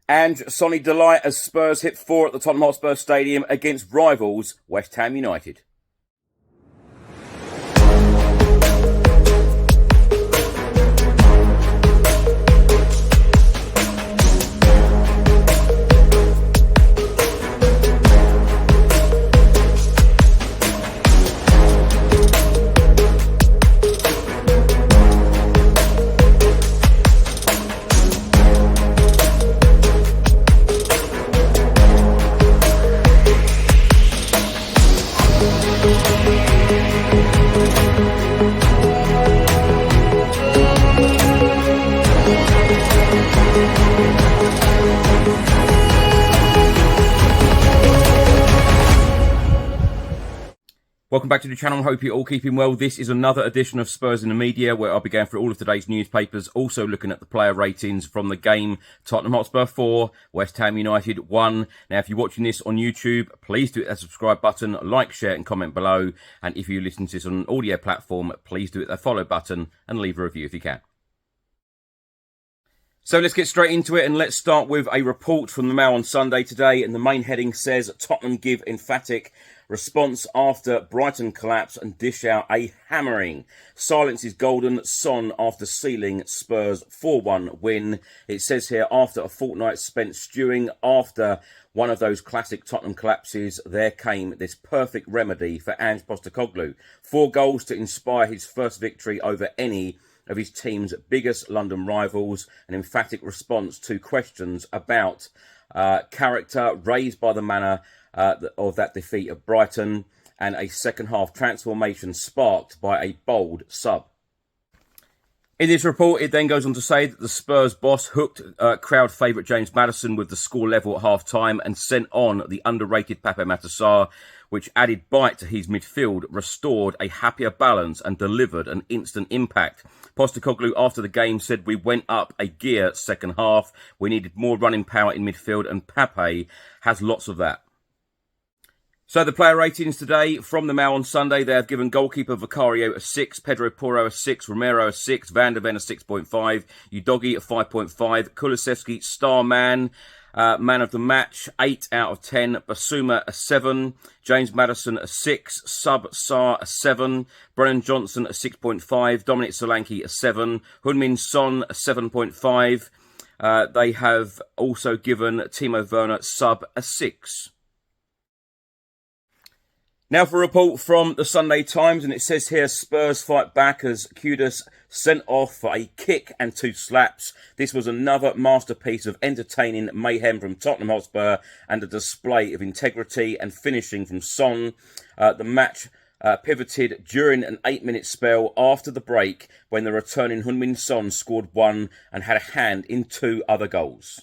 Ange, Sonny delight as Spurs hit 4 at the Tottenham Hotspur Stadium against rivals West Ham United. Welcome back to the channel. Hope you're all keeping well. This is another edition of Spurs in the Media, where I'll be going through all of today's newspapers, also looking at the player ratings from the game. Tottenham Hotspur 4, West Ham United 1. Now, if you're watching this on YouTube, please do hit that subscribe button, like, share and comment below. And if you listen to this on an audio platform, please do hit that follow button and leave a review if you can. So let's get straight into it, and let's start with a report from the Mail on Sunday today. And the main heading says, Tottenham give emphatic response after Brighton collapse and dish out a hammering. Silence is golden. Son after sealing Spurs 4-1 win. It says here, after a fortnight spent stewing after one of those classic Tottenham collapses, there came this perfect remedy for Ange Postecoglou. 4 goals to inspire his first victory over any of his team's biggest London rivals, an emphatic response to questions about character raised by the manner of that defeat of Brighton, and a second half transformation sparked by a bold sub. In this report, it then goes on to say that the Spurs boss hooked crowd favourite James Maddison with the score level at half-time and sent on the underrated Pape Matar Sarr, which added bite to his midfield, restored a happier balance and delivered an instant impact. Postecoglou after the game said, "We went up a gear second half. We needed more running power in midfield, and Pape has lots of that." So the player ratings today from the Mail on Sunday, they have given goalkeeper Vicario a 6, Pedro Porro a 6, Romero a 6, Van der Ven a 6.5, Udogie a 5.5, Kulusevski star man, man of the match, 8 out of 10, Basuma a 7, James Maddison a 6, Sub Sarr a 7, Brennan Johnson a 6.5, Dominic Solanke a 7, Heung-min Son a 7.5. They have also given Timo Werner sub a 6. Now for a report from the Sunday Times, and it says here, Spurs fight back as Kudus sent off for a kick and 2 slaps. This was another masterpiece of entertaining mayhem from Tottenham Hotspur and a display of integrity and finishing from Son. The match pivoted during an 8-minute spell after the break when the returning Heung-min Son scored 1 and had a hand in 2 other goals.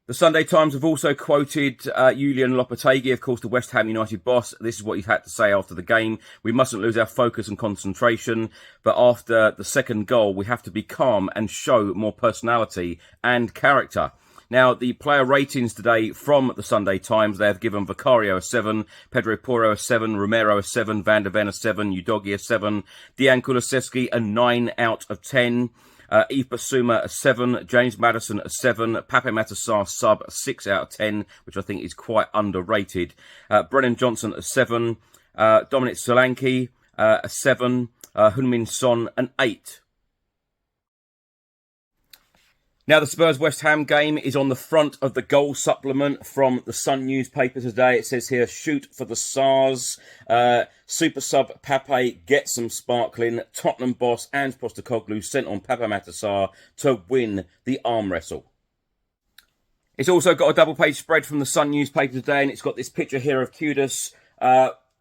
The Sunday Times have also quoted Julian Lopetegui, of course, the West Ham United boss. This is what he had to say after the game. "We mustn't lose our focus and concentration, but after the second goal, we have to be calm and show more personality and character." Now, the player ratings today from the Sunday Times, they have given Vicario a 7, Pedro Porro a 7, Romero a 7, Van der Ven a 7, Udogie a 7, Dejan Kulusevski a 9 out of 10. Yves Basuma a 7, James Maddison a 7, Pape Matar Sarr sub a 6 out of 10, which I think is quite underrated. Brennan Johnson a 7, Dominic Solanke a 7, Heung-min Son an 8. Now, the Spurs-West Ham game is on the front of the goal supplement from the Sun newspaper today. It says here, shoot for the SARS. Super sub Pape gets some sparkling. Tottenham boss Ange Postecoglou sent on Pape Matar Sarr to win the arm wrestle. It's also got a double-page spread from the Sun newspaper today, and it's got this picture here of Kudus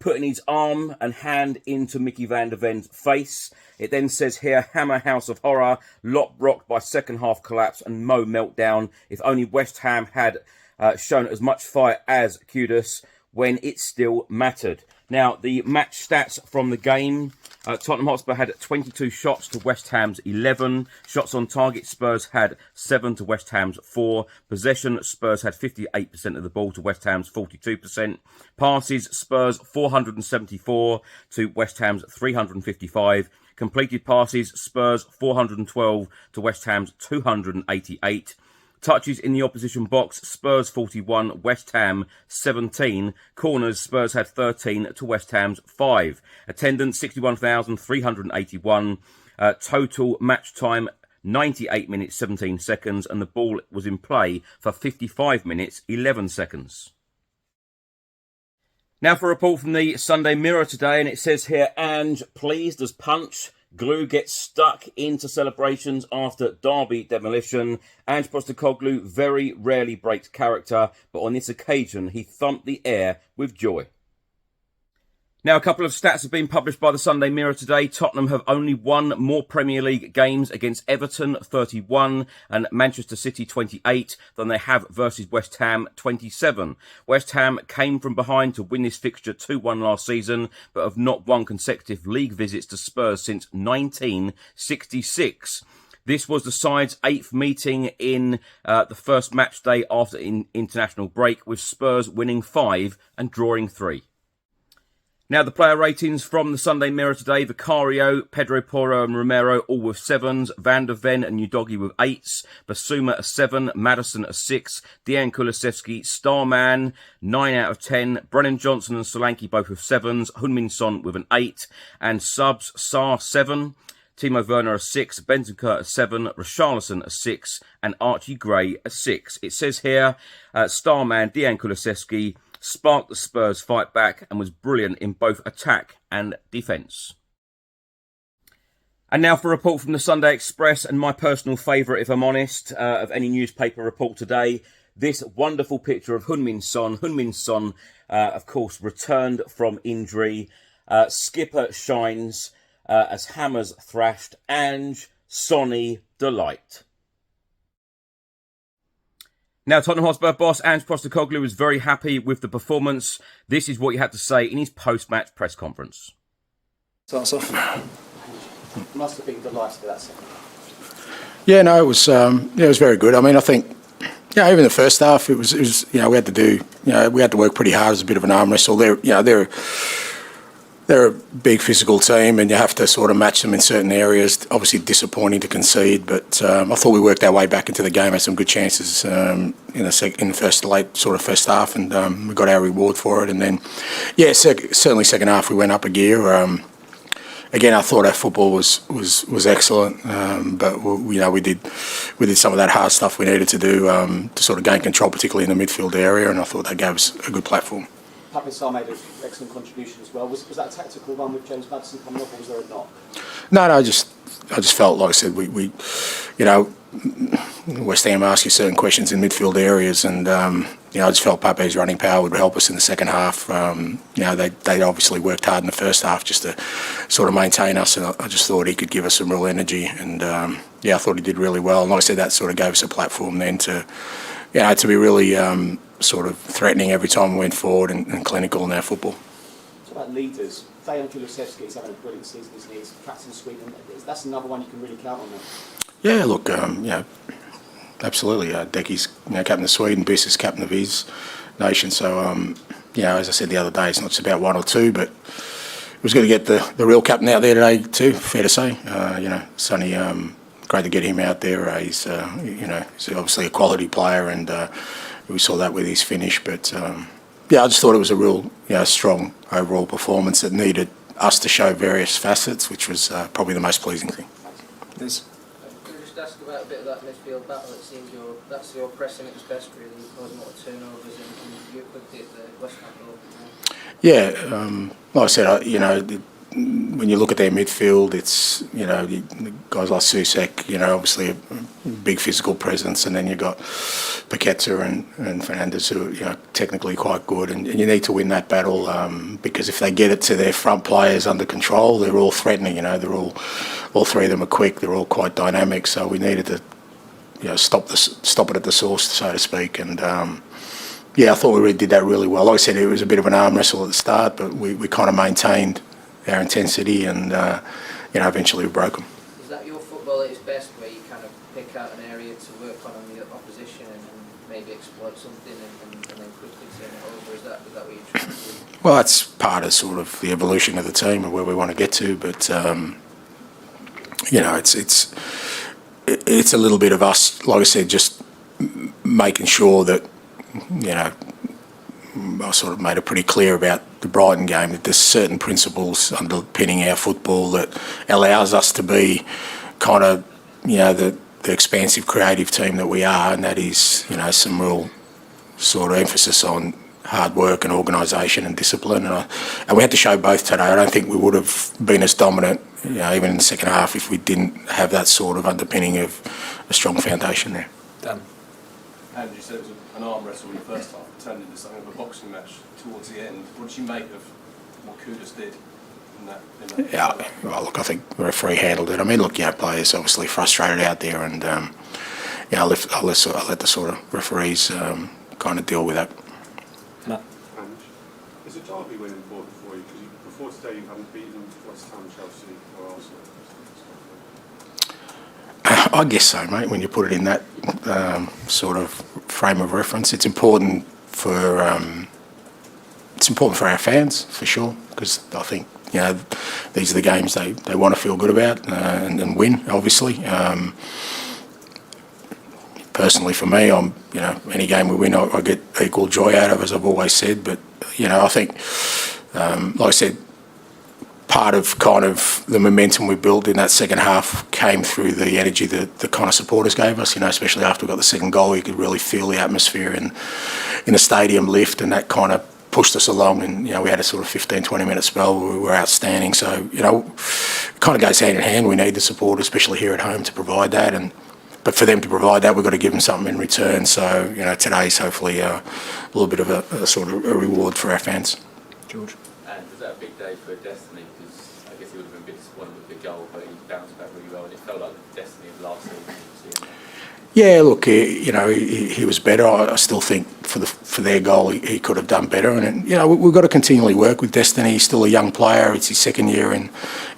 putting his arm and hand into Mickey van der Ven's face. It then says here, Hammer House of Horror, lot rocked by second half collapse and Mo meltdown. If only West Ham had shown as much fight as Kudus when it still mattered. Now, the match stats from the game. Tottenham Hotspur had 22 shots to West Ham's 11. Shots on target, Spurs had 7 to West Ham's 4. Possession, Spurs had 58% of the ball to West Ham's 42%. Passes, Spurs 474 to West Ham's 355. Completed passes, Spurs 412 to West Ham's 288. Touches in the opposition box, Spurs 41, West Ham 17. Corners, Spurs had 13 to West Ham's 5. Attendance 61,381. Total match time 98 minutes 17 seconds, and the ball was in play for 55 minutes 11 seconds. Now for a report from the Sunday Mirror today, and it says here, Ange pleased as punch. Glue gets stuck into celebrations after Derby demolition. Ange Postecoglou very rarely breaks character, but on this occasion he thumped the air with joy. Now, a couple of stats have been published by the Sunday Mirror today. Tottenham have only won more Premier League games against Everton, 31, and Manchester City, 28, than they have versus West Ham, 27. West Ham came from behind to win this fixture 2-1 last season, but have not won consecutive league visits to Spurs since 1966. This was the side's 8th meeting in the first match day after international break, with Spurs winning 5 and drawing 3. Now, the player ratings from the Sunday Mirror today: Vicario, Pedro Porro and Romero all with 7s, Van der Ven and Udogi with 8s, Basuma a 7, Maddison a 6, Dejan Kulusevski, Starman, 9 out of 10, Brennan Johnson and Solanke both with 7s, Heung-min Son with an 8, and subs, Sarr 7, Timo Werner a 6, Bentancur a 7, Richarlison a 6, and Archie Gray a 6. It says here, Starman, Dejan Kulusevski, sparked the Spurs fight back and was brilliant in both attack and defence. And now for a report from the Sunday Express, and my personal favourite, if I'm honest, of any newspaper report today. This wonderful picture of Heung-min Son. Heung-min Son, of course, returned from injury. Skipper shines as hammers thrashed. Ange, Sonny, delight. Now, Tottenham Hotspur boss Ange Postecoglou was very happy with the performance. This is what he had to say in his post-match press conference. Starts off. Must have been delighted with that second. Yeah, no, it was very good. I mean, I think, even the first half, it was we had to work pretty hard as a bit of an arm wrestle. They're a big physical team, and you have to sort of match them in certain areas. Obviously disappointing to concede, but I thought we worked our way back into the game, had some good chances in the first half, and we got our reward for it. And then, certainly second half we went up a gear. Again, I thought our football was excellent, but we did some of that hard stuff we needed to do to sort of gain control, particularly in the midfield area, and I thought that gave us a good platform. Pape Sarr made an excellent contribution as well. Was that a tactical run with James Maddison coming up, or was there a knock? No, I just felt, like I said, we West Ham asked you certain questions in midfield areas, and I just felt Pape's running power would help us in the second half. They obviously worked hard in the first half just to sort of maintain us, and I just thought he could give us some real energy, and I thought he did really well. And like I said, that sort of gave us a platform then to be really sort of threatening every time we went forward and clinical in our football. What about leaders? Dejan Kulusevski is having a brilliant season, isn't he? He's captain Sweden. That's another one you can really count on now. Yeah, look, absolutely. Decky's captain of Sweden, Biss is captain of his nation. So, as I said the other day, it's not just about one or two, but it was good to get the real captain out there today too, fair to say. Sonny, great to get him out there. He's obviously a quality player, and we saw that with his finish. But I just thought it was a real strong overall performance that needed us to show various facets, which was probably the most pleasing thing. Yes. Can I just ask about a bit of that midfield battle? It seems that's your pressing at its best, really, causing a lot of turnovers, and you quickly at the West Ham goal. Like I said, when you look at their midfield, it's guys like Susek, obviously a big physical presence, and then you've got Paqueta and Fernandes, who are technically quite good, and you need to win that battle because if they get it to their front players under control, they're all threatening. They're all three of them are quick, they're all quite dynamic. So we needed to stop it at the source, so to speak, and. I thought we really did that really well. Like I said, it was a bit of an arm wrestle at the start, but we kind of maintained our intensity, and eventually we broke them. Is that your football at its best, where you kind of pick out an area to work on the opposition and maybe exploit something and then quickly turn it over? Is that what you're trying to do? Well, that's part of sort of the evolution of the team and where we want to get to, but it's a little bit of us, like I said, just making sure that, I sort of made it pretty clear about the Brighton game that there's certain principles underpinning our football that allows us to be kind of, the expansive creative team that we are, and that is, some real sort of emphasis on hard work and organisation and discipline, and we had to show both today. I don't think we would have been as dominant, even in the second half, if we didn't have that sort of underpinning of a strong foundation there. Dan. Ange, you said it was an arm wrestle in the first half, it turned into something of a boxing match towards the end. What did you make of what Kudus did in that? Yeah, well, look, I think the referee handled it. I mean, look, players obviously frustrated out there, and I'll let the sort of referees kind of deal with that. No. Is a derby win important for you? Because before today you haven't beaten West Ham, Chelsea or Arsenal. I guess so, mate. When you put it in that sort of frame of reference, it's important for our fans for sure. Because I think these are the games they want to feel good about and win. Obviously, personally for me, any game we win, I get equal joy out of, as I've always said. But I think, like I said, part of kind of the momentum we built in that second half came through the energy that the kind of supporters gave us, especially after we got the second goal. You could really feel the atmosphere in the stadium lift, and that kind of pushed us along. And, we had a sort of 15-20 minute spell where we were outstanding. So, it kind of goes hand in hand. We need the support, especially here at home, to provide that. But for them to provide that, we've got to give them something in return. So, today's hopefully a little bit of a sort of a reward for our fans. George. And was that a big day for Destiny? Because I guess he would have been a bit disappointed with the goal, but he bounced back really well, and it felt like the Destiny of last season. Yeah, look, he was better. I still think for their goal he could have done better. And we've got to continually work with Destiny. He's still a young player. It's his second year in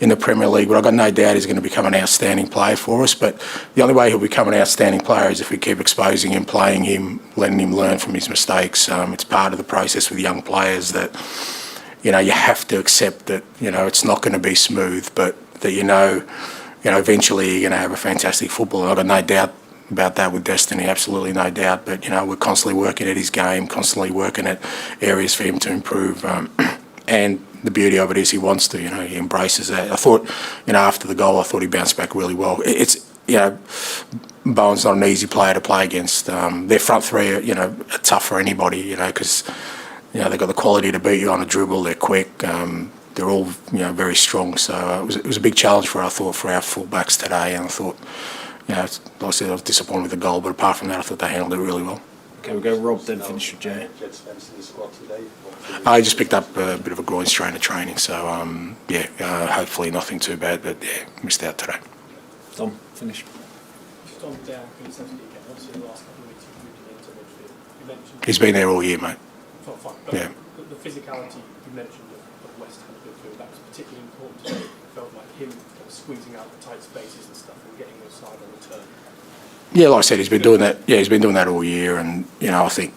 the Premier League, but I've got no doubt he's going to become an outstanding player for us. But the only way he'll become an outstanding player is if we keep exposing him, playing him, letting him learn from his mistakes. It's part of the process with young players that you have to accept that it's not going to be smooth, but that eventually you're going to have a fantastic footballer. I've got no doubt about that with Destiny, absolutely no doubt. But we're constantly working at his game, constantly working at areas for him to improve. And the beauty of it is he wants to. He embraces that. I thought, after the goal, I thought he bounced back really well. It's Bowen's not an easy player to play against. Their front three are tough for anybody. Because they've got the quality to beat you on a dribble. They're quick. They're all very strong. So it was a big challenge for our fullbacks today. And I thought. Like I said, I was disappointed with the goal, but apart from that, I thought they handled it really well. Okay, we'll go Rob, then finish with Jay. I just picked up a bit of a groin strain at training, so hopefully nothing too bad, but missed out today. Tom, finish. Just on down Kulusevski again, obviously the last couple of weeks you've moved him into midfield. You mentioned He's been there all year, mate. fine. Yeah. The physicality you mentioned of West Ham midfield, that was particularly important to me. It felt like him kind of squeezing out the tight spaces and stuff and getting the side on the turn. Yeah, like I said, he's been doing that. Yeah, he's been doing that all year, and I think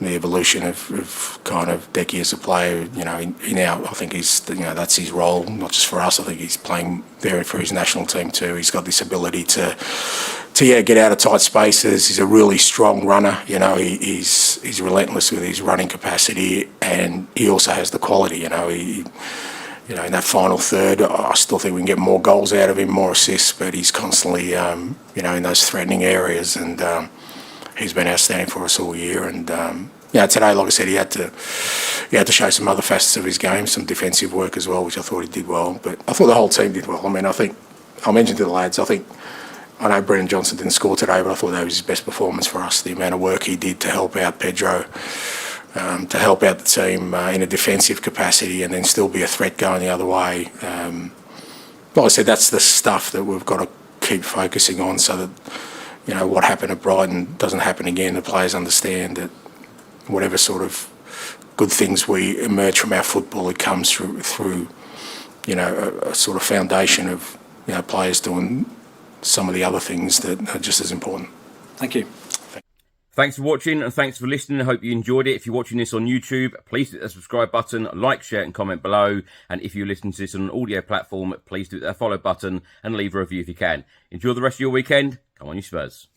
the evolution of kind of Decky as a player, I think he's that's his role, not just for us. I think he's playing there for his national team too. He's got this ability to get out of tight spaces. He's a really strong runner. He's relentless with his running capacity, and he also has the quality. In that final third, I still think we can get more goals out of him, more assists, but he's constantly, in those threatening areas, and he's been outstanding for us all year. And today, like I said, he had to show some other facets of his game, some defensive work as well, which I thought he did well. But I thought the whole team did well. I mean, I mentioned to the lads, I know Brendan Johnson didn't score today, but I thought that was his best performance for us. The amount of work he did to help out Pedro. To help out the team in a defensive capacity and then still be a threat going the other way. Like I said, that's the stuff that we've got to keep focusing on so that, what happened at Brighton doesn't happen again. The players understand that whatever sort of good things we emerge from our football, it comes through a sort of foundation of, players doing some of the other things that are just as important. Thank you. Thanks for watching and thanks for listening. I hope you enjoyed it. If you're watching this on YouTube, please hit the subscribe button, like, share and comment below. And if you're listening to this on an audio platform, please do that follow button and leave a review if you can. Enjoy the rest of your weekend. Come on, you Spurs.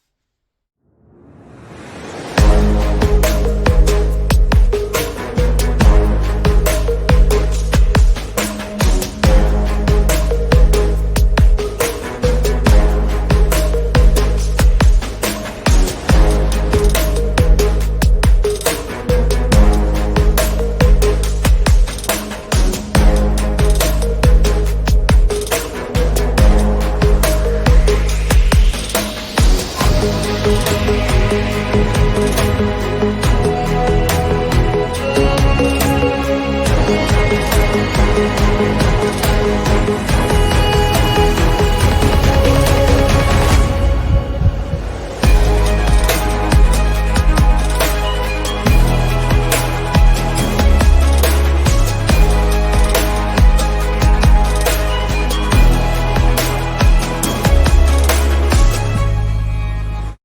Thank you.